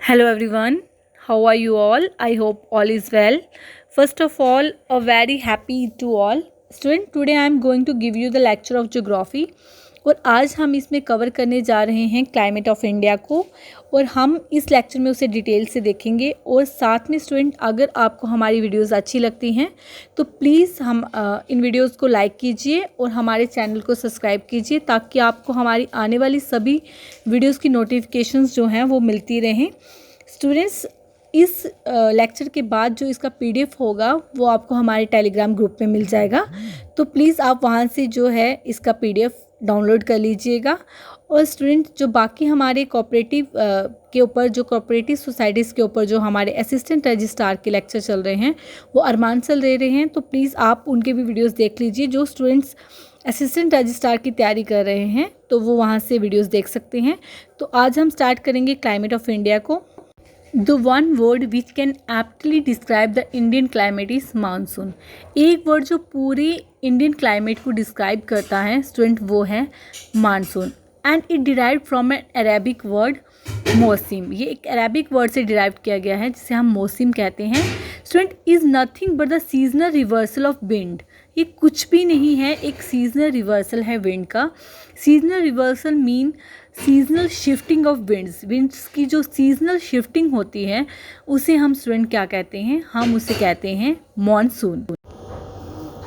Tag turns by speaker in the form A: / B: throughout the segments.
A: Hello everyone, how are you all? I hope all is well. First of all, a very happy to all. Student, today I am going to give you the lecture of geography और आज हम इसमें cover करने जा रहे हैं climate of India को और हम इस लेक्चर में उसे डिटेल से देखेंगे। और साथ में स्टूडेंट, अगर आपको हमारी वीडियोस अच्छी लगती हैं तो प्लीज़ हम इन वीडियोस को लाइक कीजिए और हमारे चैनल को सब्सक्राइब कीजिए ताकि आपको हमारी आने वाली सभी वीडियोस की नोटिफिकेशंस जो हैं वो मिलती रहें। स्टूडेंट्स, इस लेक्चर के बाद जो इसका पीडीएफ होगा वो आपको हमारे टेलीग्राम ग्रुप में मिल जाएगा, तो प्लीज़ आप वहाँ से जो है इसका पीडीएफ डाउनलोड कर लीजिएगा। और स्टूडेंट, जो बाकी हमारे कोऑपरेटिव के ऊपर, जो कोऑपरेटिव सोसाइटीज़ के ऊपर जो हमारे असिस्टेंट रजिस्ट्रार के लेक्चर चल रहे हैं वो अरमान सर दे रहे हैं, तो प्लीज़ आप उनके भी वीडियोस देख लीजिए। जो स्टूडेंट्स असिस्टेंट रजिस्ट्रार की तैयारी कर रहे हैं तो वो वहाँ से वीडियोस देख सकते हैं। तो आज हम स्टार्ट करेंगे क्लाइमेट ऑफ इंडिया को। The one word which can aptly describe the Indian climate is monsoon. एक वर्ड जो पूरे इंडियन क्लाइमेट को डिस्क्राइब करता है स्टूडेंट वो है monsoon. And it derive from N Arabic word मौसम। ये एक अरेबिक वर्ड से डिराइव किया गया है जिसे हम मौसम कहते हैं। Student, is nothing but the seasonal reversal of wind. ये कुछ भी नहीं है, एक सीजनल रिवर्सल है विंड का। Seasonal reversal mean seasonal shifting of winds की जो सीजनल शिफ्टिंग होती है उसे हम स्टूडेंट क्या कहते हैं? हम उसे कहते हैं monsoon.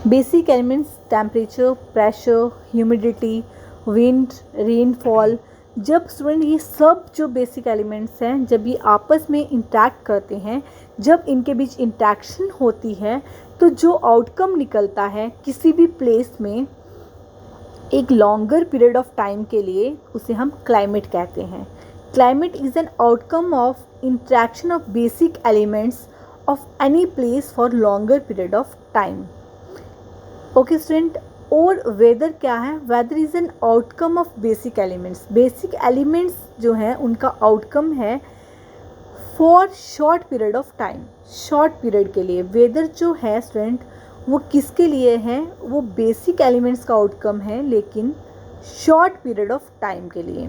A: Basic elements temperature, pressure, humidity, wind, rainfall. जब स्टूडेंट ये सब जो बेसिक एलिमेंट्स हैं जब ये आपस में इंटरेक्ट करते हैं, जब इनके बीच इंटरेक्शन होती है तो जो आउटकम निकलता है किसी भी प्लेस में एक लॉन्गर पीरियड ऑफ टाइम के लिए, उसे हम क्लाइमेट कहते हैं। Climate is an outcome of interaction of basic elements of any place for longer period of time. Okay student, और वेदर क्या है? Weather is an outcome of basic elements. Basic elements जो हैं उनका आउटकम है for short period of time, short period के लिए। Weather जो है स्टूडेंट वो किसके लिए है? वो बेसिक एलिमेंट्स का आउटकम है लेकिन शॉर्ट पीरियड ऑफ टाइम के लिए।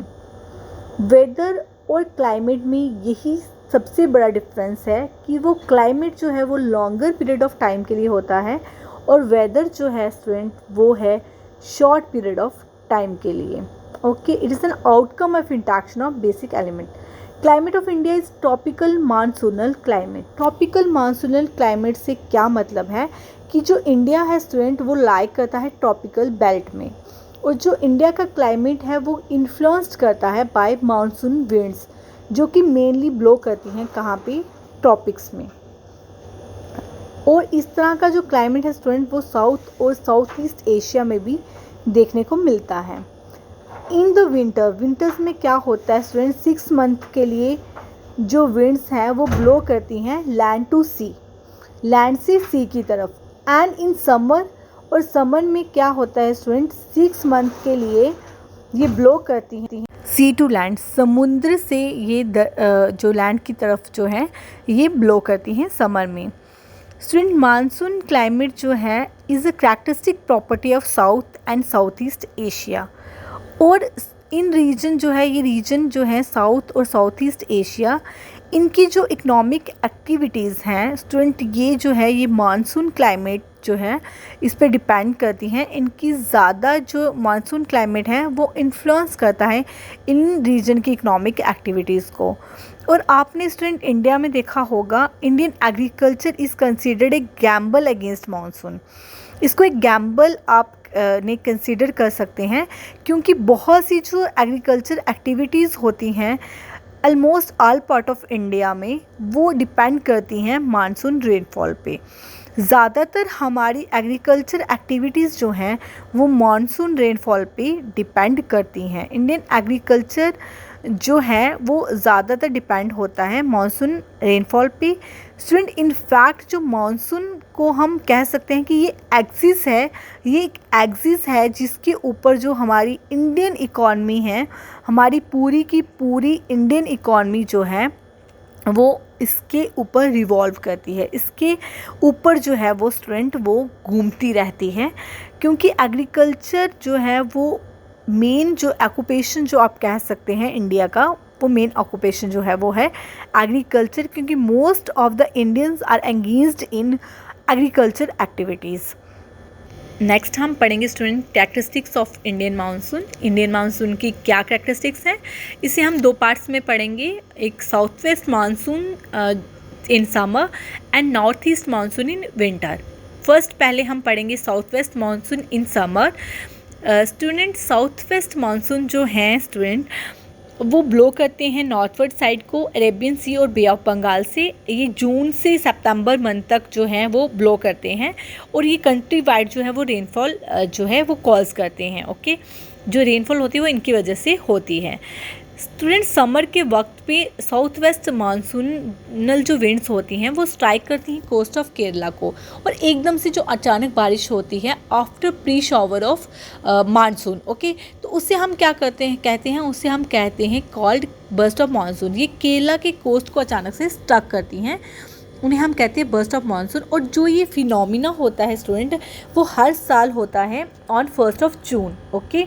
A: वेदर और क्लाइमेट में यही सबसे बड़ा डिफरेंस है कि वो क्लाइमेट जो है वो लॉन्गर पीरियड ऑफ टाइम के लिए होता है और वेदर जो है स्टूडेंट वो है शॉर्ट पीरियड ऑफ टाइम के लिए। Okay, it is an outcome of interaction of basic element. Climate of India is tropical monsoonal climate. Tropical monsoonal climate से क्या मतलब है कि जो इंडिया है स्टूडेंट वो लाइक करता है ट्रॉपिकल बेल्ट में, और जो इंडिया का क्लाइमेट है वो इन्फ्लुएंस्ड करता है बाय मानसून विंड्स जो कि मेनली ब्लो करती हैं कहाँ पे? ट्रॉपिक्स में। और इस तरह का जो क्लाइमेट है स्टूडेंट वो साउथ और साउथ ईस्ट एशिया में भी देखने को मिलता है। इन द विंटर्स में क्या होता है स्टूडेंट? 6 मंथ के लिए जो विंड्स हैं वो ब्लो करती हैं लैंड टू सी, लैंड से सी की तरफ। एंड इन समर, और समर में क्या होता है स्टूडेंट? 6 मंथ के लिए ये ब्लो करती हैं सी टू लैंड, समुद्र से ये जो लैंड की तरफ जो है ये ब्लो करती हैं समर में। स्टूडेंट, मानसून क्लाइमेट जो है is a characteristic property of south and south east Asia. और इन रीजन जो है, ये रीजन जो है साउथ और साउथ ईस्ट एशिया, इनकी जो इकोनॉमिक एक्टिविटीज़ हैं स्टूडेंट ये जो है ये मानसून क्लाइमेट जो है इस पे डिपेंड करती हैं। इनकी ज़्यादा जो मानसून क्लाइमेट है वो इन्फ्लुएंस करता है इन रीजन की इकोनॉमिक एक्टिविटीज़ को। और आपने स्टूडेंट इंडिया में देखा होगा, Indian agriculture is considered a Gamble against monsoon. इसको एक गैम्बल आप ने कंसीडर कर सकते हैं क्योंकि बहुत सी जो एग्रीकल्चर एक्टिविटीज़ होती हैं almost all part of India में वो डिपेंड करती हैं मानसून रेनफॉल पे। ज़्यादातर हमारी एग्रीकल्चर एक्टिविटीज़ जो हैं वो मानसून रेनफॉल पे डिपेंड करती हैं। इंडियन एग्रीकल्चर जो है वो ज़्यादातर डिपेंड होता है मानसून रेनफॉल पे। स्टूडेंट, इनफैक्ट जो मानसून को हम कह सकते हैं कि ये एक्सिस है, ये एक एक्सिस है जिसके ऊपर जो हमारी इंडियन इकॉनमी है, हमारी पूरी की पूरी इंडियन इकॉनमी जो है वो इसके ऊपर रिवॉल्व करती है, इसके ऊपर जो है वो स्टूडेंट वो घूमती रहती है। क्योंकि एग्रीकल्चर जो है वो मेन जो ऑक्यूपेशन जो आप कह सकते हैं इंडिया का वो मेन ऑक्यूपेशन जो है वो है एग्रीकल्चर, क्योंकि most of the Indians are engaged in agriculture activities. Next हम पढ़ेंगे student characteristics of Indian monsoon. Indian monsoon की क्या कैरेक्टरिस्टिक्स हैं, इसे हम दो पार्ट्स में पढ़ेंगे, एक south west monsoon in summer and north east monsoon in winter. First पहले हम पढ़ेंगे south west monsoon in summer. Student south west monsoon जो हैं स्टूडेंट वो ब्लो करते हैं नॉर्थवर्ड साइड को अरेबियन सी और बे ऑफ बंगाल से। ये जून से सितंबर मंथ तक जो हैं वो ब्लो करते हैं और ये कंट्री वाइड जो है वो रेनफॉल जो है वो कॉज करते हैं। ओके, जो रेनफॉल होती है वो इनकी वजह से होती है। स्टूडेंट समर के वक्त पे साउथ वेस्ट मानसूनल जो विंड्स होती हैं वो स्ट्राइक करती हैं कोस्ट ऑफ केरला को, और एकदम से जो अचानक बारिश होती है after pre shower of monsoon. Okay, तो उससे हम क्या कहते हैं उससे हम कहते हैं कॉल्ड बर्स्ट ऑफ मानसून। ये केरला के कोस्ट को अचानक से स्ट्रक करती हैं, उन्हें हम कहते हैं बर्स्ट ऑफ मानसून। और जो ये फिनोमिना होता है स्टूडेंट वो हर साल होता है on 1 June. Okay,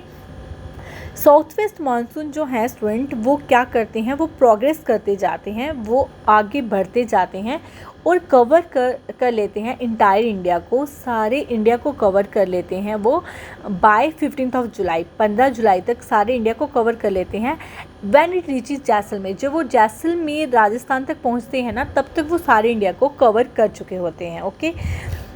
A: south west monsoon जो है स्टूडेंट वो क्या करते हैं, वो प्रोग्रेस करते जाते हैं, वो आगे बढ़ते जाते हैं और कवर कर लेते हैं इंटायर इंडिया को, सारे इंडिया को कवर कर लेते हैं वो बाय 15 जुलाई, 15 जुलाई तक सारे इंडिया को कवर कर लेते हैं। व्हेन इट रीचेस जैसलमेर, जब वो जैसलमेर राजस्थान तक पहुंचते हैं ना, तब तक वो सारे इंडिया को कवर कर चुके होते हैं। Okay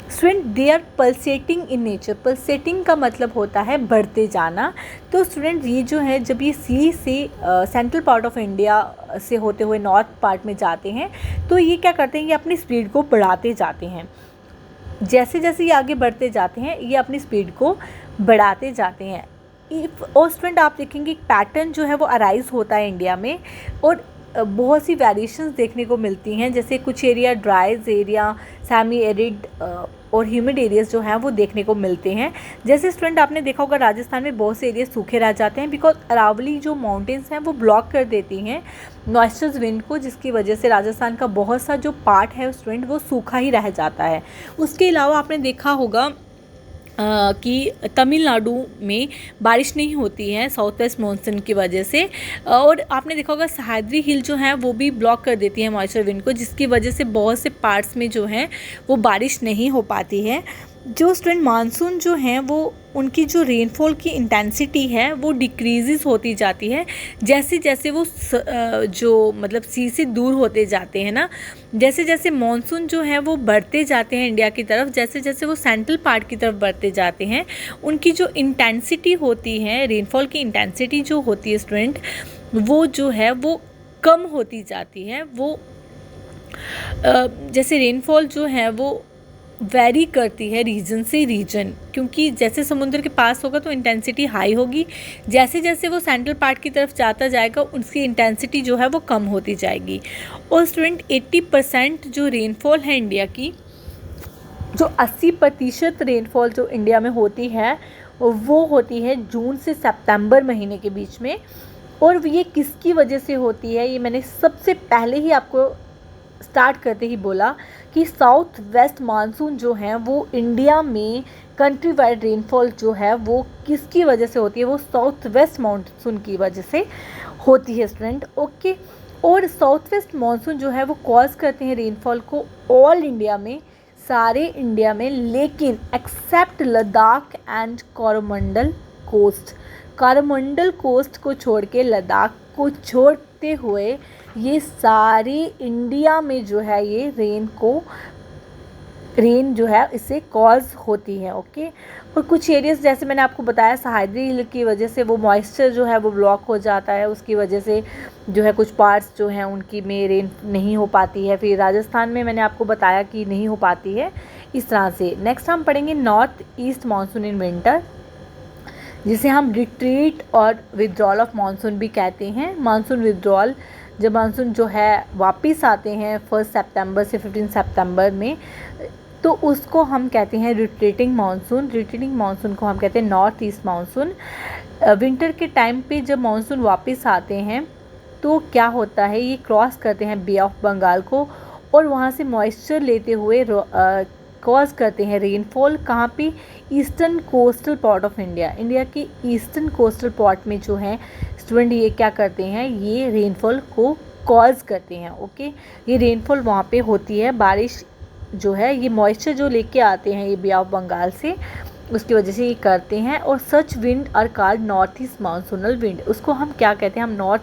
A: student, they are pulsating in nature. Pulsating का मतलब होता है बढ़ते जाना। तो स्टूडेंट ये जो है जब ये सी से सेंट्रल पार्ट ऑफ इंडिया से होते हुए नॉर्थ पार्ट में जाते हैं तो ये क्या करते हैं, ये अपनी स्पीड को बढ़ाते जाते हैं। जैसे जैसे ये आगे बढ़ते जाते हैं ये अपनी स्पीड को बढ़ाते जाते हैं। और स्टूडेंट आप देखेंगे एक पैटर्न जो है वो अराइज होता है इंडिया में, और बहुत सी वेरिएशंस देखने को मिलती हैं, जैसे कुछ एरिया ड्राइज एरिया, सेमी एरिड और ह्यूमिड एरियाज जो हैं वो देखने को मिलते हैं। जैसे स्टूडेंट आपने देखा होगा राजस्थान में बहुत से एरिया सूखे रह जाते हैं बिकॉज अरावली जो माउंटेन्स हैं वो ब्लॉक कर देती हैं मॉइस्चर विंड को, जिसकी वजह से राजस्थान का बहुत सा जो पार्ट है स्टूडेंट वो सूखा ही रह जाता है। उसके अलावा आपने देखा होगा कि तमिलनाडु में बारिश नहीं होती है साउथ वेस्ट मानसून की वजह से, और आपने देखा होगा सह्याद्री हिल जो है वो भी ब्लॉक कर देती है मॉइस्चर विंड को, जिसकी वजह से बहुत से पार्ट्स में जो है वो बारिश नहीं हो पाती है। जो स्टूडेंट मानसून जो हैं वो उनकी जो रेनफॉल की इंटेंसिटी है वो डिक्रीज़ होती जाती है जैसे जैसे वो जो मतलब सी से दूर होते जाते हैं ना, जैसे जैसे मानसून जो है वो बढ़ते जाते हैं इंडिया की तरफ, जैसे जैसे वो सेंट्रल पार्ट की तरफ बढ़ते जाते हैं उनकी जो इंटेंसिटी होती है, रेनफॉल की इंटेंसिटी जो होती है स्टूडेंट वो जो है वो कम होती जाती है। वो जैसे रेनफॉल जो है वो वेरी करती है रीजन से रीजन, क्योंकि जैसे समुद्र के पास होगा तो इंटेंसिटी हाई होगी, जैसे जैसे वो सेंट्रल पार्ट की तरफ जाता जाएगा उसकी इंटेंसिटी जो है वो कम होती जाएगी। और स्टूडेंट 80% जो रेनफॉल है इंडिया की, जो 80% रेनफॉल जो इंडिया में होती है वो होती है जून से सितंबर महीने के बीच में। और ये किसकी वजह से होती है, ये मैंने सबसे पहले ही आपको स्टार्ट करते ही बोला कि साउथ वेस्ट मानसून जो है वो इंडिया में कंट्री वाइड रेनफॉल जो है वो किसकी वजह से होती है, वो साउथ वेस्ट मानसून की वजह से होती है स्टूडेंट। ओके, और साउथ वेस्ट मानसून जो है वो कॉज करते हैं रेनफॉल को ऑल इंडिया में, सारे इंडिया में, लेकिन except Ladakh and Coromandel coast. Coromandel coast को छोड़ के लद्दाख को छोड़ते हुए ये सारी इंडिया में जो है ये रेन जो है इससे कॉज होती है। ओके, और कुछ एरियाज जैसे मैंने आपको बताया सह्याद्री हिल की वजह से वो मॉइस्चर जो है वो ब्लॉक हो जाता है, उसकी वजह से जो है कुछ पार्ट्स जो हैं उनकी में रेन नहीं हो पाती है। फिर राजस्थान में मैंने आपको बताया कि नहीं हो पाती है इस तरह से। नेक्स्ट हम पढ़ेंगे north east monsoon in winter, जिसे हम रिट्रीट और विथड्रॉल ऑफ मानसून भी कहते हैं। मानसून विथड्रॉल, जब मानसून जो है वापस आते हैं 1 सितंबर से 15 सितंबर में, तो उसको हम कहते हैं रिट्रीटिंग मानसून। रिट्रीटिंग मानसून को हम कहते हैं नॉर्थ ईस्ट मानसून। विंटर के टाइम पे जब मानसून वापस आते हैं तो क्या होता है, ये क्रॉस करते हैं बे ऑफ बंगाल को और वहाँ से मॉइस्चर लेते हुए कॉज करते हैं रेनफॉल कहाँ पे, eastern coastal part of India, India के ईस्टर्न कोस्टल पार्ट में जो है स्टूडेंट ये क्या करते हैं, ये रेनफॉल को कॉज करते हैं। ओके, ये रेनफॉल वहाँ पे होती है, बारिश जो है ये मॉइस्चर जो लेके आते हैं ये बे ऑफ बंगाल से, उसकी वजह से ये करते हैं। और such wind are called north east monsoonal wind, उसको हम क्या कहते हैं, हम नॉर्थ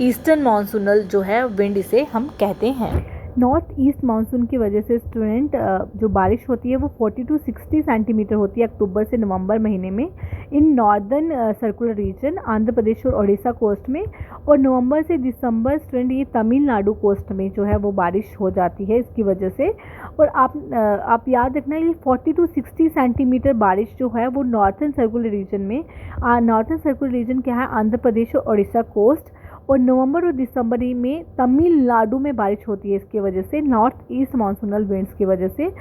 A: ईस्टर्न मानसूनल जो है विंड इसे हम कहते हैं। नॉर्थ ईस्ट मानसून की वजह से स्टूडेंट जो बारिश होती है वो 40 to 60 सेंटीमीटर होती है अक्टूबर से नवंबर महीने में in northern circular region, Andhra Pradesh और उड़ीसा कोस्ट में, और नवंबर से दिसंबर स्टूडेंट ये तमिलनाडु कोस्ट में जो है वो बारिश हो जाती है इसकी वजह से। और आप याद रखना ये 40 to 60 सेंटीमीटर बारिश जो है वो नॉर्थन सर्कुलर रीजन में, नॉर्थन सर्कुलर रीजन क्या है, आंध्र प्रदेश और उड़ीसा कोस्ट, और नवंबर और दिसंबर में तमिलनाडु में बारिश होती है इसकी वजह से, नॉर्थ ईस्ट मानसूनल विंड्स की वजह से।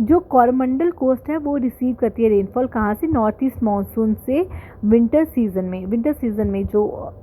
A: जो कोरोमंडल कोस्ट है वो रिसीव करती है रेनफॉल कहाँ से, नॉर्थ ईस्ट मानसून से विंटर सीजन में, विंटर सीजन में जो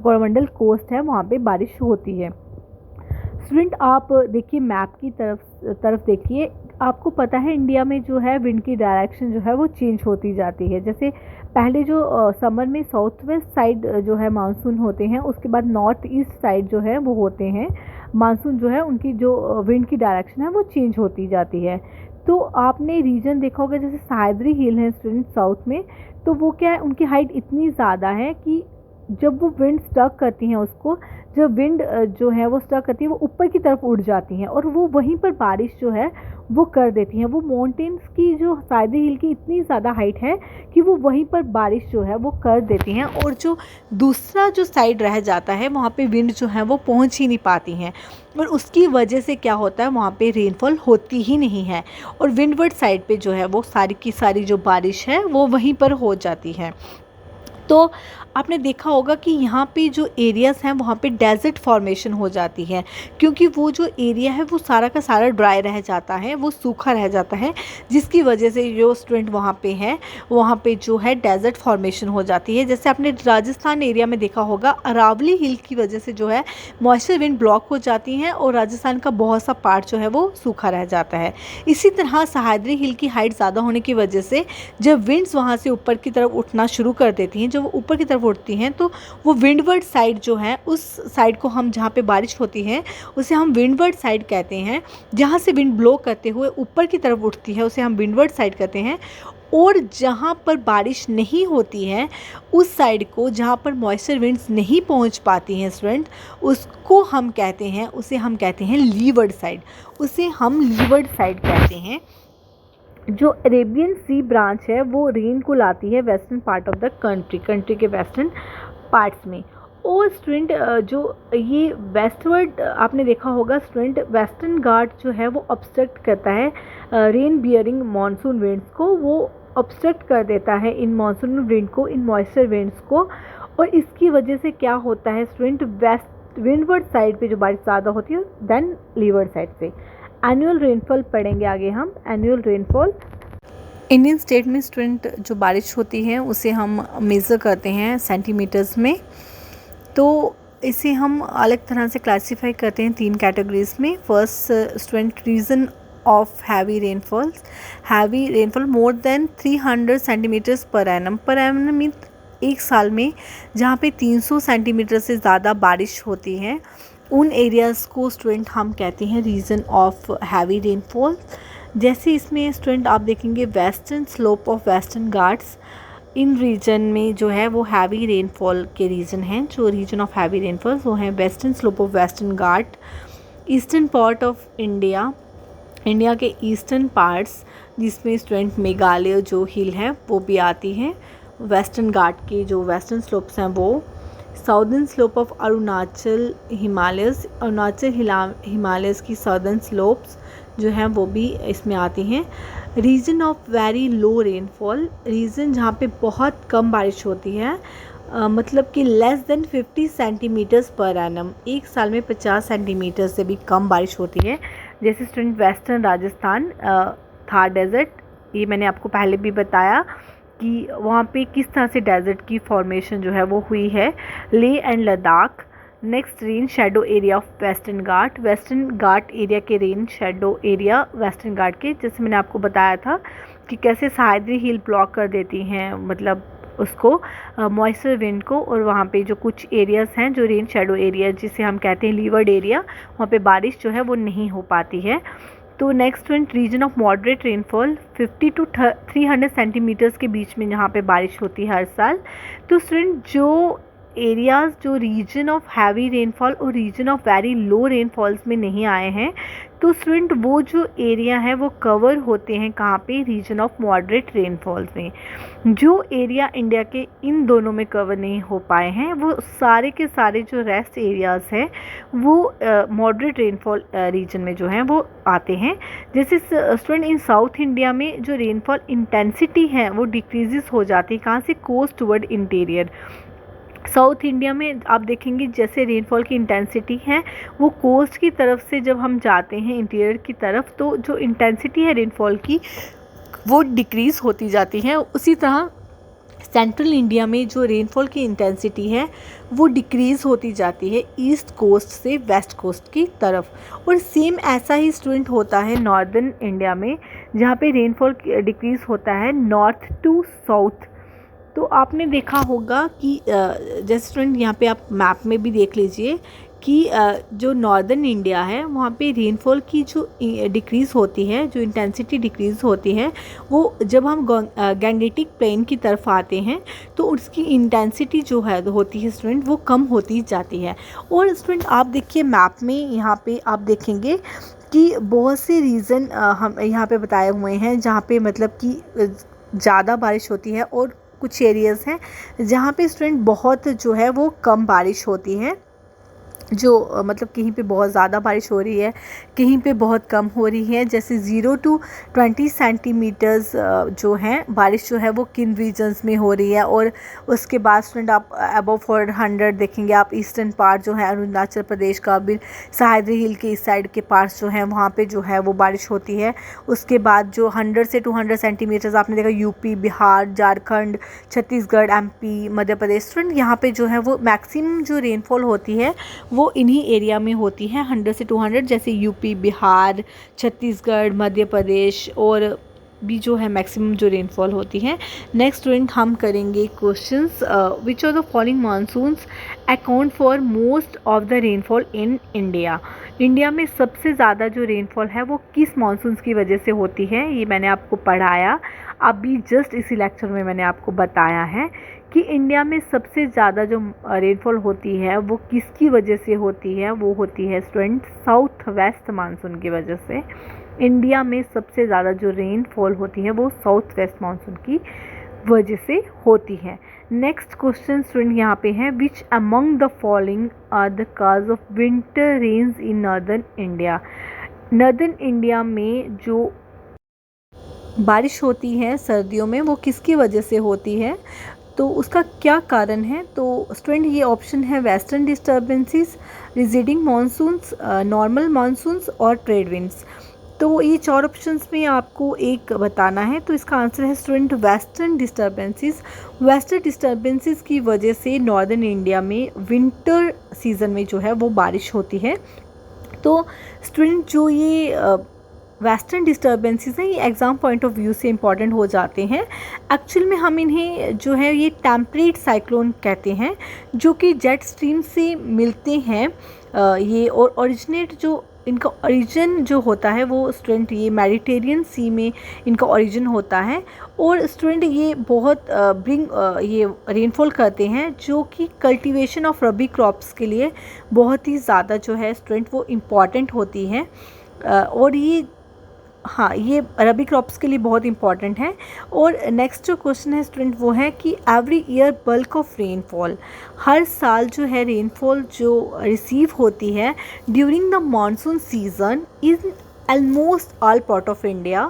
A: कोरोमंडल कोस्ट है वहाँ पे बारिश होती है। स्टूडेंट आप देखिए मैप की तरफ देखिए, आपको पता है इंडिया में जो है विंड की डायरेक्शन जो है वो चेंज होती जाती है। जैसे पहले जो समर में साउथ वेस्ट साइड जो है मानसून होते हैं, उसके बाद नॉर्थ ईस्ट साइड जो है वो होते हैं मानसून, जो है उनकी जो विंड की डायरेक्शन है वो चेंज होती जाती है। तो आपने रीजन देखा होगा जैसे सह्याद्री हिल है स्टूडेंट साउथ में, तो वो क्या है, उनकी हाइट इतनी ज़्यादा है कि जब वो विंड स्टक करती हैं उसको, जब विंड जो है वो स्टक करती है वो ऊपर की तरफ उड़ जाती हैं और वो वहीं पर बारिश जो है वो कर देती हैं। वो माउंटेन्स की जो सह्याद्री हिल की इतनी ज़्यादा हाइट है कि वो वहीं पर बारिश जो है वो कर देती हैं, और जो दूसरा जो साइड रह जाता है वहाँ पे विंड जो है वो पहुँच ही नहीं पाती हैं, और उसकी वजह से क्या होता है वहाँ पे रेनफॉल होती ही नहीं है, और विंडवर्ड साइड पे जो है वो सारी की सारी जो बारिश है वो वहीं पर हो जाती है। तो आपने देखा होगा कि यहाँ पे जो एरियाज़ हैं वहाँ पे डेजर्ट फॉर्मेशन हो जाती है, क्योंकि वो जो एरिया है वो सारा का सारा ड्राई रह जाता है, वो सूखा रह जाता है, जिसकी वजह से जो स्टूडेंट वहाँ पे हैं वहाँ पे जो है डेजर्ट फॉर्मेशन हो जाती है। जैसे आपने राजस्थान एरिया में देखा होगा अरावली हिल की वजह से जो है मॉइस्चर विंड ब्लॉक हो जाती हैं और राजस्थान का बहुत सा पार्ट जो है वो सूखा रह जाता है। इसी तरह सह्याद्री हिल की हाइट ज़्यादा होने की वजह से जब विंड्स वहाँ से ऊपर की तरफ उठना शुरू कर देती हैं, जब वो ऊपर की तरफ उठती हैं तो वो विंडवर्ड साइड जो है, उस साइड को हम जहाँ पे बारिश होती है उसे हम विंडवर्ड साइड कहते हैं। जहाँ से विंड ब्लो करते हुए ऊपर की तरफ उठती है उसे हम विंडवर्ड साइड कहते हैं। और जहाँ पर बारिश नहीं होती है उस साइड को, जहाँ पर मॉइस्चर विंड्स नहीं पहुँच पाती हैं स्टूडेंट, उसको हम कहते हैं, उसे हम कहते हैं लीवर्ड साइड, उसे हम लीवर्ड साइड कहते हैं। जो अरेबियन सी ब्रांच है वो रेन को लाती है western part of the country के वेस्टर्न पार्ट्स में। और स्टूडेंट जो ये वेस्टवर्ड आपने देखा होगा स्टूडेंट, वेस्टर्न घाट जो है वो ऑब्स्ट्रक्ट करता है रेन बियरिंग मानसून विंड्स को, वो ऑब्स्ट्रक्ट कर देता है इन मानसून विंड को, इन मॉइस्चर विंड्स को। और इसकी वजह से क्या होता है स्टूडेंट, वेस्ट विंडवर्ड साइड पे जो बारिश ज़्यादा होती है देन लीवर्ड साइड पे। एनुअल रेनफॉल पढ़ेंगे आगे हम। एनुअल रेनफॉल इंडियन स्टेट में स्टूडेंट जो बारिश होती है उसे हम मेज़र करते हैं सेंटीमीटर्स में, तो इसे हम अलग तरह से क्लासीफाई करते हैं 3 कैटेगरीज में। First student region of heavy rainfall more than 300 centimetres per annum mean एक साल में जहाँ पे 300 सेंटीमीटर से ज़्यादा बारिश होती है, उन एरियाज़ को स्टूडेंट हम कहते हैं रीजन ऑफ हैवी रेनफॉल। जैसे इसमें स्टूडेंट आप देखेंगे western slope of western Ghats, इन रीजन में जो है वो हैवी रेनफॉल के रीजन हैं। जो रीजन ऑफ हैवी रेनफॉल वो हैं western slope of western Ghat, eastern part of India के ईस्टर्न पार्ट्स जिसमें स्टूडेंट मेघालय जो हिल है वो भी आती हैं, वेस्टर्न घाट के जो वेस्टर्न स्लोप्स हैं वो, southern slope of Arunachal Himalayas की साउदर्न स्लोप्स जो हैं वो भी इसमें आती हैं। Region of very low rainfall, region जहाँ पे बहुत कम बारिश होती है, मतलब कि less than 50 centimetres per annum, एक साल में 50 सेंटीमीटर से भी कम बारिश होती है। जैसे student western Rajasthan, Thar desert, ये मैंने आपको पहले भी बताया कि वहाँ पे किस तरह से डेजर्ट की फॉर्मेशन जो है वो हुई है। Leh and Ladakh, next rain shadow area of western Ghat, western Ghat area के रेन शेडो एरिया वेस्टर्न घाट के, जैसे मैंने आपको बताया था कि कैसे सह्याद्री हिल ब्लॉक कर देती हैं मतलब उसको मॉइस्चर विंड को, और वहाँ पे जो कुछ एरियाज़ हैं जो रेन शेडो एरिया जिसे हम कहते हैं लीवर्ड एरिया, वहाँ पे बारिश जो है वो नहीं हो पाती है। तो next one, region of moderate rainfall 50 to 300 centimetres के बीच में जहाँ पे बारिश होती है हर साल। तो स्टूडेंट जो एरियाज़ जो रीजन ऑफ हैवी रेनफॉल और region of very low rainfalls में नहीं आए हैं, तो स्टूडेंट वो जो एरिया है वो कवर होते हैं कहाँ पे, रीजन ऑफ मॉडरेट रेनफॉल्स में। जो एरिया इंडिया के इन दोनों में कवर नहीं हो पाए हैं वो सारे के सारे जो रेस्ट एरियाज़ हैं वो मॉडरेट रेनफॉल रीजन में जो हैं वो आते हैं। जैसे स्टूडेंट इन साउथ इंडिया में जो रेनफॉल इंटेंसिटी है वो डिक्रीजेस हो जाती है, कहाँ से, coast toward interior. South India में आप देखेंगे जैसे रेनफॉल की इंटेंसिटी है वो कोस्ट की तरफ से जब हम जाते हैं इंटीरियर की तरफ, तो जो इंटेंसिटी है रेनफॉल की वो डिक्रीज़ होती जाती है। उसी तरह सेंट्रल इंडिया में जो रेनफॉल की इंटेंसिटी है वो डिक्रीज़ होती जाती है ईस्ट कोस्ट से वेस्ट कोस्ट की तरफ। और सेम ऐसा ही स्टूडेंट होता है नॉर्दर्न इंडिया में, जहाँ पे रेनफॉल डिक्रीज़ होता है नॉर्थ टू साउथ। तो आपने देखा होगा कि जैसे स्टूडेंट यहाँ पे आप मैप में भी देख लीजिए कि जो नॉर्दर्न इंडिया है वहाँ पे रेनफॉल की जो डिक्रीज़ होती है, जो इंटेंसिटी डिक्रीज़ होती है, वो जब हम गैंगेटिक प्लेन की तरफ आते हैं तो उसकी इंटेंसिटी जो है होती है स्टूडेंट वो कम होती जाती है। और स्टूडेंट आप देखिए मैप में यहाँ पे आप देखेंगे कि बहुत से रीज़न हम यहाँ पे बताए हुए हैं जहाँ पे मतलब कि ज़्यादा बारिश होती है, और कुछ एरियाज़ हैं जहाँ पे स्टूडेंट बहुत जो है वो कम बारिश होती है, जो मतलब कहीं पे बहुत ज़्यादा बारिश हो रही है, कहीं पे बहुत कम हो रही है। जैसे 0 to 20 सेंटीमीटर्स जो हैं बारिश जो है वो किन रीजन्स में हो रही है। और उसके बाद स्टूडेंट आप अबव 400 देखेंगे आप ईस्टर्न पार्ट जो है अरुणाचल प्रदेश का भी सह्याद्री हिल के इस साइड के पार्ट्स जो हैं वहाँ पे जो है वो बारिश होती है। उसके बाद जो 100 से 200 सेंटीमीटर्स आपने देखा UP, Bihar, Jharkhand, Chhattisgarh, MP, Madhya Pradesh. Student यहाँ पे जो है वो मैक्सिमम जो रेनफॉल होती है वो इन्हीं एरिया में होती है 100 से 200, जैसे यूपी, बिहार, छत्तीसगढ़, मध्य प्रदेश और भी जो है मैक्सिमम जो रेनफॉल होती है। नेक्स्ट स्टूडेंट हम करेंगे questions, which are the following monsoons account for most of the rainfall in India. India में सबसे ज़्यादा जो रेनफॉल है वो किस मानसून्स की वजह से होती है, ये मैंने आपको पढ़ाया अभी जस्ट इसी लेक्चर में मैंने आपको बताया है कि इंडिया में सबसे ज़्यादा जो रेनफॉल होती है वो किसकी वजह से होती है, वो होती है स्टूडेंट साउथ वेस्ट मानसून की वजह से। इंडिया में सबसे ज़्यादा जो रेनफॉल होती है वो साउथ वेस्ट मानसून की वजह से होती है। नेक्स्ट क्वेश्चन स्टूडेंट यहाँ पे है, which among the following are the cause of winter rains in northern India. Northern India में जो बारिश होती है सर्दियों में वो किसकी वजह से होती है, तो उसका क्या कारण है। तो स्टूडेंट ये ऑप्शन है western disturbances, receding monsoons, normal monsoons और ट्रेड विंड्स। तो ये 4 ऑप्शंस में आपको एक बताना है, तो इसका आंसर है student western disturbances. Western disturbances की वजह से नॉर्दर्न इंडिया में विंटर सीजन में जो है वो बारिश होती है। तो स्टूडेंट जो ये वेस्टर्न डिस्टर्बेंसेस हैं ये एग्ज़ाम पॉइंट ऑफ व्यू से इंपॉर्टेंट हो जाते हैं। एक्चुअल में हम इन्हें जो है ये टेम्परेट साइक्लोन कहते हैं, जो कि जेट स्ट्रीम से मिलते हैं ये, और ओरिजिनेट जो इनका ओरिजिन जो होता है वो स्टूडेंट ये मेडिटेरियन सी में इनका ओरिजिन होता है। और स्टूडेंट ये बहुत ये रेनफॉल करते हैं जो कि कल्टीवेशन ऑफ रबी क्रॉप्स के लिए बहुत ही ज़्यादा जो है स्टूडेंट वो इम्पॉर्टेंट होती है। और ये ये रबी क्रॉप्स के लिए बहुत इंपॉर्टेंट है। और नेक्स्ट जो क्वेश्चन है स्टूडेंट वो है कि every year bulk of rainfall, हर साल जो है रेनफॉल जो रिसीव होती है during the monsoon season in almost all part of India,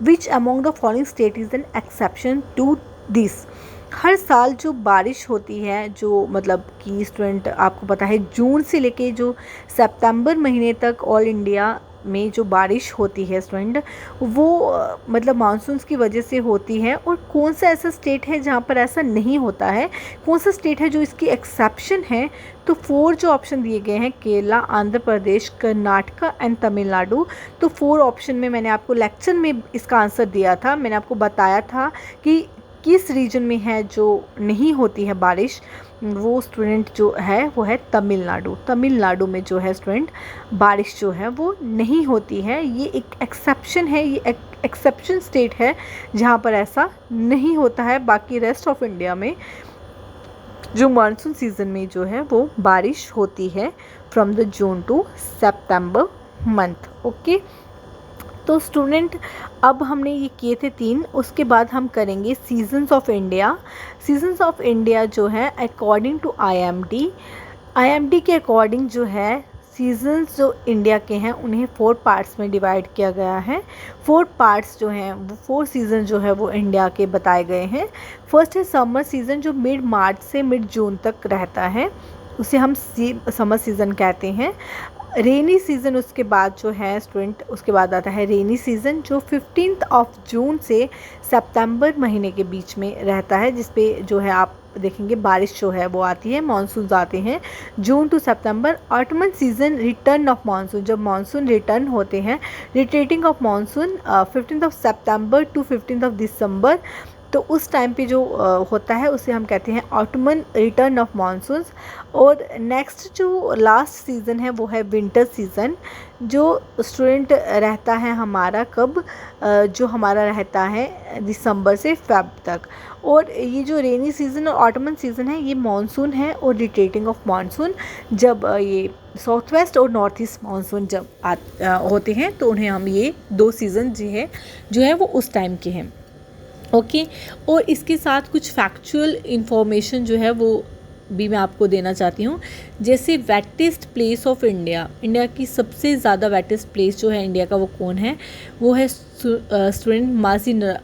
A: which among the following state is an exception to this. हर साल जो बारिश होती है, जो मतलब कि स्टूडेंट आपको पता है जून से लेके जो सितंबर महीने तक ऑल इंडिया में जो बारिश होती है स्टूडेंट वो मतलब मानसून की वजह से होती है, और कौन सा ऐसा स्टेट है जहाँ पर ऐसा नहीं होता है, कौन सा स्टेट है जो इसकी एक्सेप्शन है। तो 4 जो ऑप्शन दिए गए हैं, केरला, आंध्र प्रदेश, कर्नाटका एंड तमिलनाडु। तो 4 ऑप्शन में मैंने आपको लेक्चर में इसका आंसर दिया था, मैंने आपको बताया था कि किस रीजन में है जो नहीं होती है बारिश। वो स्टूडेंट जो है वो है तमिलनाडु। तमिलनाडु में जो है स्टूडेंट बारिश जो है वो नहीं होती है। ये एक एक्सेप्शन है, ये एक्सेप्शन स्टेट है जहाँ पर ऐसा नहीं होता है। बाकी रेस्ट ऑफ इंडिया में जो मानसून सीज़न में जो है वो बारिश होती है from the June to September month. Okay, तो स्टूडेंट अब हमने ये किए थे 3, उसके बाद हम करेंगे seasons of India. Seasons of India जो है अकॉर्डिंग टू आईएमडी के अकॉर्डिंग जो है सीजन्स जो इंडिया के हैं उन्हें 4 पार्ट्स में डिवाइड किया गया है। 4 पार्ट्स जो हैं वो 4 सीज़न जो है वो इंडिया के बताए गए हैं। फर्स्ट है समर सीज़न जो मिड मार्च से मिड जून तक रहता है, उसे हम समर सीज़न कहते हैं। रेनी सीज़न उसके बाद जो है स्टूडेंट, उसके बाद आता है रेनी सीज़न जो 15 जून से सितंबर महीने के बीच में रहता है, जिस पे जो है आप देखेंगे बारिश जो है वो आती है, मानसून आते हैं जून टू सितंबर। Autumn season return of monsoon, जब मानसून रिटर्न होते हैं, रिट्रीटिंग ऑफ मानसून 15 सितंबर टू 15 दिसंबर। तो उस टाइम पे जो होता है उसे हम कहते हैं ऑटमन रिटर्न ऑफ मानसून्स। और नेक्स्ट जो लास्ट सीज़न है वो है विंटर सीज़न, जो स्टूडेंट रहता है हमारा कब, जो हमारा रहता है दिसंबर से फेब तक। और ये जो रेनी सीज़न और ऑटमन सीज़न है ये मानसून है, और रिट्रीटिंग ऑफ मानसून जब ये साउथ वेस्ट और नॉर्थ ईस्ट मानसून जब होते हैं तो उन्हें हम ये 2 सीज़न जो है वो उस टाइम के हैं। ओके, और इसके साथ कुछ फैक्चुअल इंफॉर्मेशन जो है वो भी मैं आपको देना चाहती हूँ। जैसे wettest place of India, India की सबसे ज़्यादा वेटेस्ट प्लेस जो है इंडिया का वो कौन है, वो है स्टूडेंट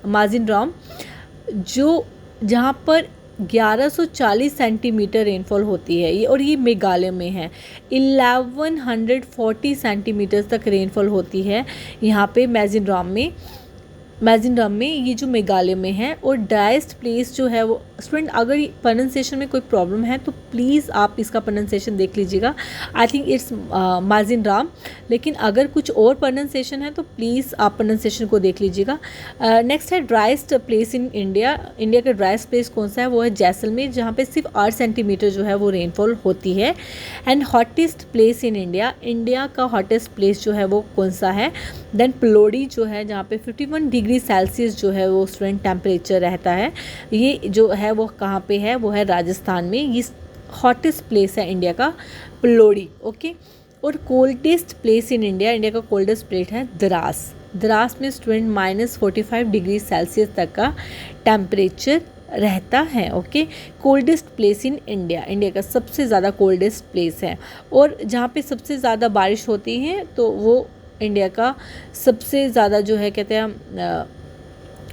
A: माजिन राम, जो जहाँ पर 1140 सेंटीमीटर रेनफॉल होती है ये, और ये मेघालय में है। 1140 सेंटीमीटर तक रेनफॉल होती है यहाँ पे मैजिन राम में, ये जो मेघालय में है। और ड्राइस्ट प्लेस जो है वो स्टूडेंट, अगर प्रोनाउंसिएशन में कोई प्रॉब्लम है तो प्लीज़ आप इसका प्रोनाउंसिएशन देख लीजिएगा। आई थिंक इट्स मैजिन राम, लेकिन अगर कुछ और प्रोनाउंसिएशन है तो प्लीज़ आप प्रोनाउंसिएशन को देख लीजिएगा। नेक्स्ट है driest place in India. India का ड्राइस्ट प्लेस कौन सा है, वो है जैसलमेर, जहाँ पे सिर्फ 8 सेंटीमीटर जो है वो रेनफॉल होती है। And hottest place in India, India का हॉटेस्ट प्लेस जो है वो कौन सा है, देन प्लोडी जो है, जहाँ पे 51 डिग्री सेल्सियस जो है वो स्टूडेंट टेम्परेचर रहता है। ये जो है वो कहाँ पे है, वो है राजस्थान में। ये हॉटेस्ट प्लेस है इंडिया का प्लोडी। ओके, और coldest place in India, India का कोल्डेस्ट प्लेस है द्रास में स्टूडेंट -45 डिग्री सेल्सियस तक का टेम्परेचर रहता है। Okay, coldest place in India, India का सबसे ज़्यादा कोल्डेस्ट प्लेस है। और जहाँ पे सबसे ज़्यादा बारिश होती है तो वो इंडिया का सबसे ज़्यादा जो है कहते हैं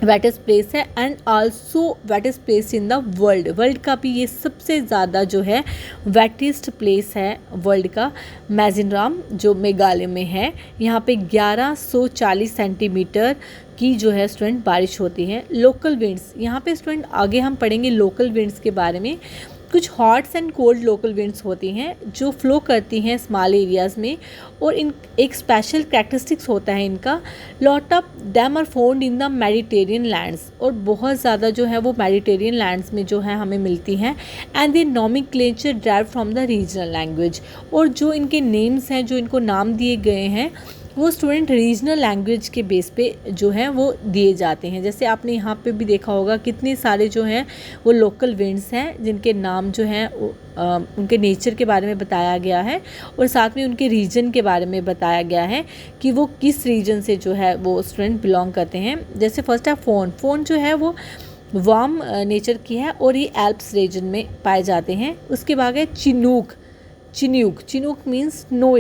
A: वेटेस्ट प्लेस है, and also wettest place in the world का भी ये सबसे ज़्यादा जो है वेटेस्ट प्लेस है वर्ल्ड का, मैजिन राम जो मेघालय में है। यहाँ पे 1140 सेंटीमीटर की जो है स्टूडेंट बारिश होती है। लोकल विंड्स, यहाँ पे स्टूडेंट आगे हम पढ़ेंगे लोकल विंड्स के बारे में। कुछ hots and cold local winds होती हैं जो फ्लो करती हैं स्मॉल एरियाज़ में, और इन एक स्पेशल कैरेक्टरिस्टिक्स होता है इनका। Lot of dam are found in the Mediterranean lands, और बहुत ज़्यादा जो है वो मेडिटेरियन लैंड्स में जो है हमें मिलती हैं। And the nomenclature drive from the regional language, और जो इनके नेम्स हैं, जो इनको नाम दिए गए हैं, वो स्टूडेंट रीजनल लैंग्वेज के बेस पे जो है वो दिए जाते हैं। जैसे आपने यहाँ पे भी देखा होगा कितने सारे जो हैं वो लोकल विंड्स हैं जिनके नाम जो हैं उनके नेचर के बारे में बताया गया है, और साथ में उनके रीजन के बारे में बताया गया है कि वो किस रीजन से जो है वो स्टूडेंट बिलोंग करते हैं। जैसे फर्स्ट है फोन जो है वो वार्म नेचर की है और ये एल्प्स रीजन में पाए जाते हैं। उसके बाद है चिन्यूक मीन्स स्नो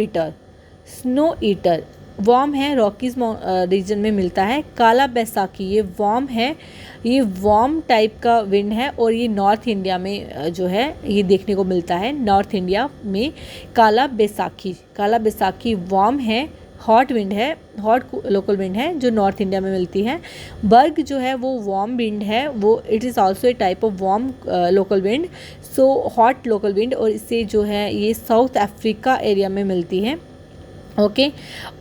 A: ईटर वार्म है, रॉकीज रीजन में मिलता है। काला बैसाखी ये वार्म है, ये वार्म टाइप का विंड है, और ये नॉर्थ इंडिया में जो है ये देखने को मिलता है। नॉर्थ इंडिया में काला बैसाखी वार्म है, हॉट विंड है, हॉट लोकल विंड है जो नॉर्थ इंडिया में मिलती है। बर्ग जो है वो वार्म विंड है, वो it is also a type of warm local wind, so hot local wind, और इससे जो है ये साउथ अफ्रीका एरिया में मिलती है। ओके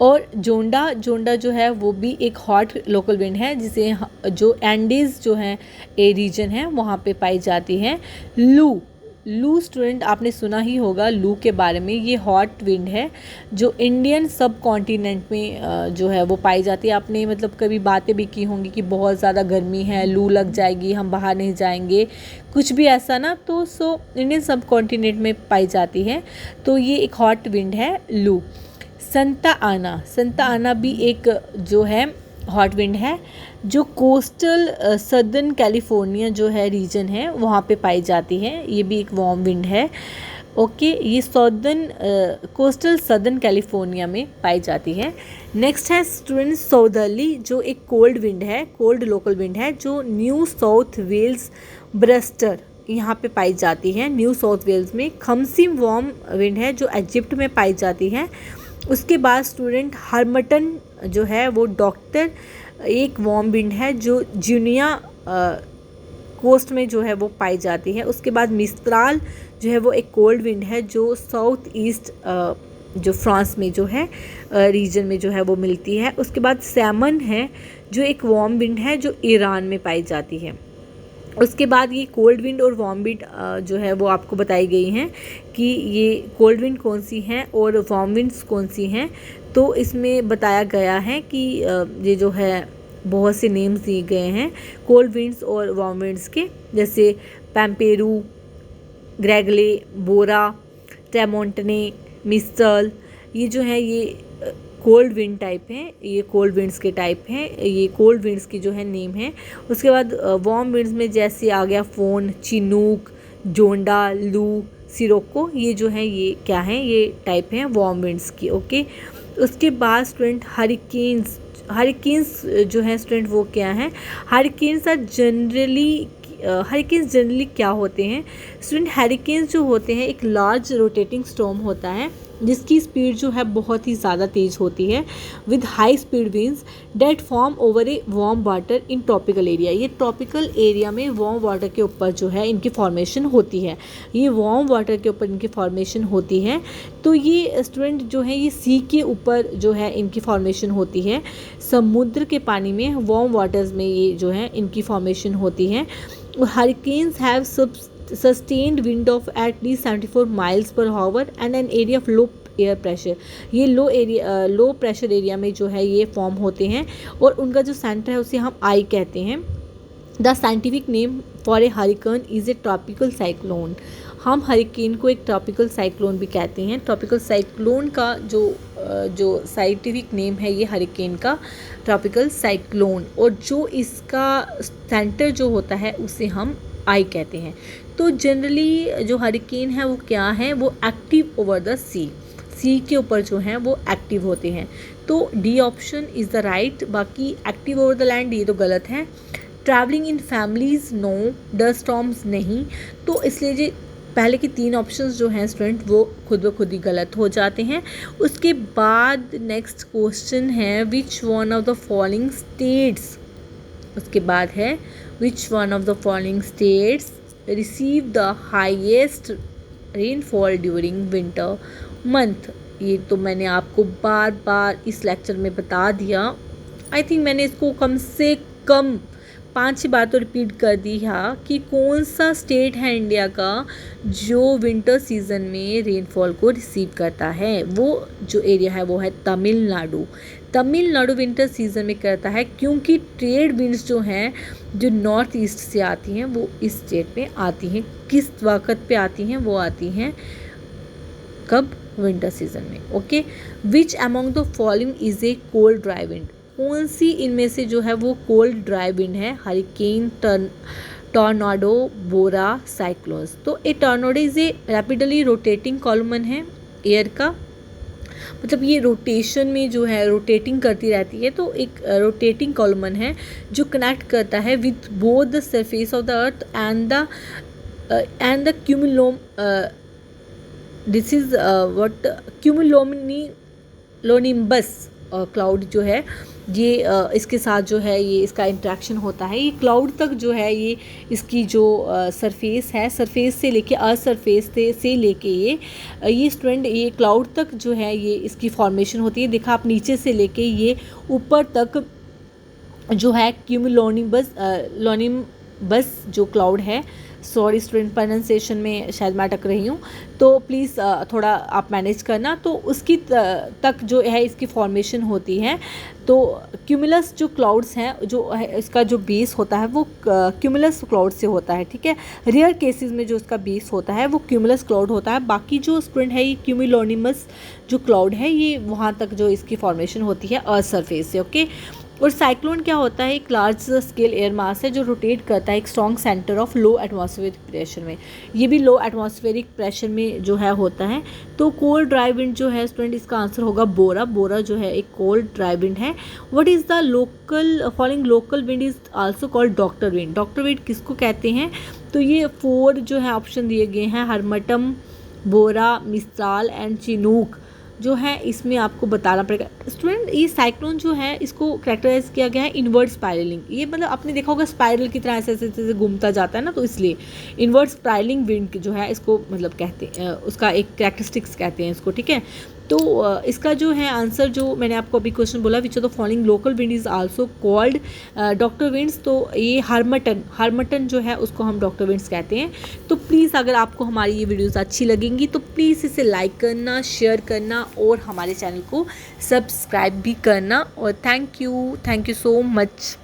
A: और जोंडा, जोंडा जो है वो भी एक हॉट लोकल विंड है जिसे जो एंडीज़ जो है ए रीजन है वहाँ पे पाई जाती है। लू, लू स्टूडेंट आपने सुना ही होगा लू के बारे में, ये हॉट विंड है जो इंडियन सब कॉन्टिनेंट में जो है वो पाई जाती है। आपने मतलब कभी बातें भी की होंगी कि बहुत ज़्यादा गर्मी है, लू लग जाएगी, हम बाहर नहीं जाएंगे, कुछ भी ऐसा ना, तो सो इंडियन सब कॉन्टिनेंट में पाई जाती है, तो ये एक हॉट विंड है लू। संता आना, संता आना भी एक जो है हॉट विंड है जो कोस्टल सदर्न कैलिफोर्निया जो है रीजन है वहाँ पे पाई जाती है, ये भी एक वार्म विंड है। ओके ये सदर्न कोस्टल सदर्न कैलिफोर्निया में पाई जाती है। नेक्स्ट है स्टूडेंट सौदर्ली जो एक कोल्ड विंड है, कोल्ड लोकल विंड है जो न्यू साउथ वेल्स ब्रस्टर यहाँ पे पाई जाती है, न्यू साउथ वेल्स में। खमसिम वार्म विंड है जो इजिप्ट में पाई जाती है। उसके बाद स्टूडेंट हार्मटन जो है वो डॉक्टर एक वार्म विंड है जो जूनिया कोस्ट में जो है वो पाई जाती है। उसके बाद मिस्त्राल जो है वो एक कोल्ड विंड है जो साउथ ईस्ट जो फ्रांस में जो है रीजन में जो है वो मिलती है। उसके बाद सैमन है जो एक वार्म विंड है जो ईरान में पाई जाती है। उसके बाद ये कोल्ड विंड और वार्म विंड जो है वो आपको बताई गई हैं कि ये कोल्ड विंड कौन सी हैं और वार्म विंड्स कौन सी हैं। तो इसमें बताया गया है कि ये जो है बहुत से नेम्स दिए गए हैं कोल्ड विंड्स और वार्म विंड्स के, जैसे पैम्पेरू, ग्रेगले, बोरा, ट्रेमोंटने, मिस्टल, ये जो है ये कोल्ड विंड टाइप हैं, ये कोल्ड विंड्स के टाइप हैं, ये कोल्ड विंड्स की जो है नेम है। उसके बाद वार्म विंड्स में जैसे आ गया फोन, चिनूक, जोंडा, लू, सिरोको, ये जो है ये क्या हैं, ये टाइप हैं वार्म विंड्स की। ओके उसके बाद स्टूडेंट हरिकेन्स, हरिकेन्स जो है स्टूडेंट वो क्या हैं, hurricanes are generally, hurricanes generally क्या होते हैं स्टूडेंट, हरिकेन्स जो होते हैं एक लार्ज रोटेटिंग स्टॉर्म होता है जिसकी स्पीड जो है बहुत ही ज़्यादा तेज़ होती है with high speed winds that form over a warm water in tropical area. ये ट्रॉपिकल एरिया में वार्म वाटर के ऊपर जो है इनकी फॉर्मेशन होती है, ये वार्म वाटर के ऊपर इनकी फॉर्मेशन होती है। तो ये स्टूडेंट जो है ये सी के ऊपर जो है इनकी फॉर्मेशन होती है, समुद्र के पानी में वार्म वाटर्स में ये जो है इनकी फॉर्मेशन होती है। Hurricanes have sustained wind of at least 74 miles per hour and an area of low air pressure. ये लो प्रेशर एरिया में जो है ये फॉर्म होते हैं और उनका जो सेंटर है उसे हम आई कहते हैं। The scientific name for a hurricane is a tropical cyclone. हम हरिकेन को एक ट्रॉपिकल साइक्लोन भी कहते हैं। ट्रॉपिकल साइक्लोन का जो साइंटिफिक नेम है ये हरिकेन का ट्रॉपिकल साइक्लोन, और जो इसका सेंटर जो होता है उसे हम आई कहते हैं। तो जनरली जो हरिकेन है वो क्या है, वो एक्टिव ओवर द सी के ऊपर जो है वो एक्टिव होते हैं। तो D option is the right, बाकी एक्टिव ओवर द लैंड ये तो गलत है। Travelling in families no, dust storms नहीं, तो इसलिए जो पहले की 3 ऑप्शंस जो हैं स्टूडेंट वो खुद ब खुद ही गलत हो जाते हैं। उसके बाद नेक्स्ट क्वेश्चन है which one of the following states, उसके बाद है which one of the following states receive the highest rainfall during winter month. ये तो मैंने आपको बार बार इस लेक्चर में बता दिया, आई थिंक मैंने इसको कम से कम 5 बार तो रिपीट कर दी है कि कौन सा स्टेट है इंडिया का जो विंटर सीजन में रेनफॉल को रिसीव करता है। वो जो एरिया है वो है तमिलनाडु। तमिलनाडु विंटर सीजन में करता है क्योंकि ट्रेड विंड्स जो हैं जो नॉर्थ ईस्ट से आती हैं वो इस स्टेट में आती हैं। किस वक्त पे आती हैं, वो आती हैं कब, विंटर सीजन में। Okay which among the following is a cold dry wind, कौन सी इनमें से जो है वो कोल्ड ड्राई विंड है, हरिकेन, टॉर्नाडो, बोरा, साइक्लोन्स। तो a tornado is a rapidly rotating column है एयर का, मतलब ये रोटेशन में जो है रोटेटिंग करती रहती है, तो एक रोटेटिंग कॉलमन है जो कनेक्ट करता है with both the surface of the earth and the cumulo, this is what cumulonimbus cumulonimbus cloud जो है ये इसके साथ जो है ये इसका इंट्रैक्शन होता है। ये क्लाउड तक जो है ये इसकी जो सरफेस है, सरफेस से लेके अर्थ सरफेस से लेके ये स्टूडेंट ये क्लाउड तक जो है ये इसकी फॉर्मेशन होती है। देखा आप नीचे से लेके ये ऊपर तक जो है क्यूमुलोनिम्बस जो क्लाउड है, सॉरी स्टूडेंट प्रोनाउंसिएशन में शायद मैं अटक रही हूँ, तो प्लीज़ थोड़ा आप मैनेज करना। तो उसकी तक जो है इसकी फॉर्मेशन होती है। तो क्यूमुलस जो क्लाउड्स हैं, जो है इसका जो बेस होता है वो क्यूमुलस क्लाउड से होता है, ठीक है। रेयर केसेस में जो इसका बेस होता है वो क्यूमुलस क्लाउड होता है। बाकी जो स्टूडेंट है ये क्यूमुलोनिम्बस जो क्लाउड है ये वहाँ तक जो इसकी फॉर्मेशन होती है अर्थ सरफेस से, ओके। और साइक्लोन क्या होता है, एक लार्ज स्केल एयर मास है जो रोटेट करता है एक strong centre of low atmospheric pressure में। ये भी लो एटमॉस्फेरिक प्रेशर में जो है होता है। तो कोल्ड ड्राई विंड जो है स्टूडेंट इसका आंसर होगा बोरा। बोरा जो है एक कोल्ड ड्राई विंड है। What is the local following local wind is also called doctor wind. Doctor wind किसको कहते हैं, तो ये 4 जो है ऑप्शन दिए गए हैं, हरमटम, बोरा, मिस्ट्राल एंड चिनूक जो है इसमें आपको बताना पड़ेगा। स्टूडेंट ये साइक्लोन जो है इसको कैरेक्टराइज किया गया है इनवर्ट स्पाइरलिंग। ये मतलब आपने देखा होगा स्पाइरल की तरह ऐसे ऐसे ऐसे घूमता जाता है ना, तो इसलिए इनवर्ट स्पाइरलिंग विंड जो है इसको मतलब कहते हैं, उसका एक कैरेक्टरिस्टिक्स कहते हैं इसको, ठीक है। तो इसका जो है आंसर जो मैंने आपको अभी क्वेश्चन बोला, which of the following local wind is also called doctor winds, तो ये हरमटन जो है उसको हम डॉक्टर विंड्स कहते हैं। तो प्लीज़ अगर आपको हमारी ये वीडियोस अच्छी लगेंगी तो प्लीज़ इसे लाइक करना, शेयर करना और हमारे चैनल को सब्सक्राइब भी करना। और थैंक यू सो मच।